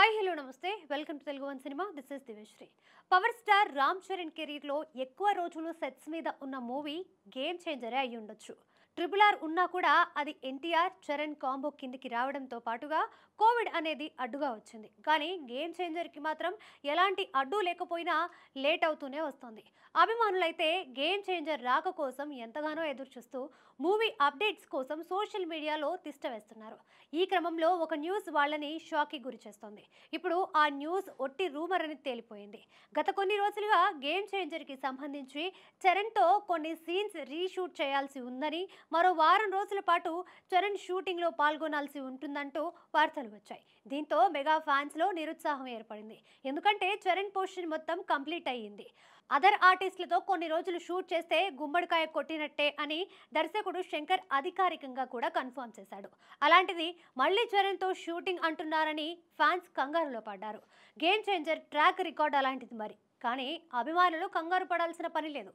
Hi hello నమస్తే welcome to Telugu one cinema. This is Divyasri. Power star Ram Charan కెరీర్లో ఎక్కువ రోజులు సెట్స్ మీద ఉన్న మూవీ గేమ్ చేంజరే అయి ఉండొచ్చు. RRR ఉన్నా కూడా అది ఎన్టీఆర్ చరణ్ కాంబో కిందికి రావడంతో పాటుగా కోవిడ్ అనేది అడ్డుగా వచ్చింది. కానీ గేమ్ చేంజర్కి మాత్రం ఎలాంటి అడ్డు లేకపోయినా లేట్ అవుతూనే వస్తుంది. అభిమానులైతే గేమ్ చేంజర్ రాక కోసం ఎంతగానో ఎదురు చూస్తూ మూవీ అప్డేట్స్ కోసం సోషల్ మీడియాలో తిష్ట వేస్తున్నారు. ఈ క్రమంలో ఒక న్యూస్ వాళ్ళని షాక్కి గురి చేస్తోంది. ఇప్పుడు ఆ న్యూస్ ఒట్టి రూమర్ అని తేలిపోయింది. గత కొన్ని రోజులుగా గేమ్ చేంజర్కి సంబంధించి చరణ్తో కొన్ని సీన్స్ రీషూట్ చేయాల్సి ఉందని, మరో వారం రోజుల పాటు చరణ్ షూటింగ్లో పాల్గొనాల్సి ఉంటుందంటూ వార్తలు వచ్చాయి. దీంతో మెగా ఫ్యాన్స్లో నిరుత్సాహం ఏర్పడింది. ఎందుకంటే చరణ్ పోర్షన్ మొత్తం కంప్లీట్ అయ్యింది. అదర్ ఆర్టిస్టులతో కొన్ని రోజులు షూట్ చేస్తే గుమ్మడికాయ కొట్టినట్టే అని దర్శకుడు శంకర్ అధికారికంగా కూడా కన్ఫర్మ్ చేశాడు. అలాంటిది మళ్ళీ చరణ్తో షూటింగ్ అంటున్నారని ఫ్యాన్స్ కంగారులో పడ్డారు. గేమ్ చేంజర్ ట్రాక్ రికార్డ్ అలాంటిది మరి. కానీ అభిమానులు కంగారు పడాల్సిన పని లేదు.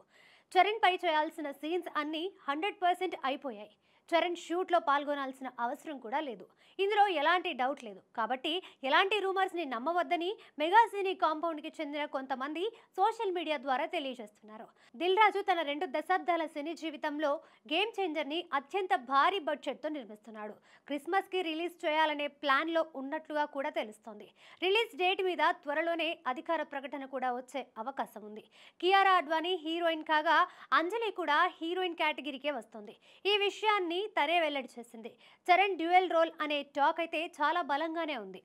చరణ్ పై చేయాల్సిన సీన్స్ అన్నీ 100% అయిపోయాయి. చరణ్ షూట్లో పాల్గొనాల్సిన అవసరం కూడా లేదు. ఇందులో ఎలాంటి డౌట్ లేదు. కాబట్టి ఎలాంటి రూమర్స్ని నమ్మవద్దని మెగా సినీ కాంపౌండ్కి చెందిన కొంతమంది సోషల్ మీడియా ద్వారా తెలియజేస్తున్నారు. దిల్ రాజు తన 2 దశాబ్దాల సినీ జీవితంలో గేమ్ చేంజర్ని అత్యంత భారీ బడ్జెట్తో నిర్మిస్తున్నాడు. క్రిస్మస్కి రిలీజ్ చేయాలనే ప్లాన్లో ఉన్నట్లుగా కూడా తెలుస్తోంది. రిలీజ్ డేట్ మీద త్వరలోనే అధికార ప్రకటన కూడా వచ్చే అవకాశం ఉంది. కియారా అడ్వాణీ హీరోయిన్ కాగా అంజలి కూడా హీరోయిన్ కేటగిరీకే వస్తుంది. ఈ విషయాన్ని తనే వెల్లడి చేసింది. చరణ్ డ్యూయల్ రోల్ అనే టాక్ అయితే చాలా బలంగానే ఉంది.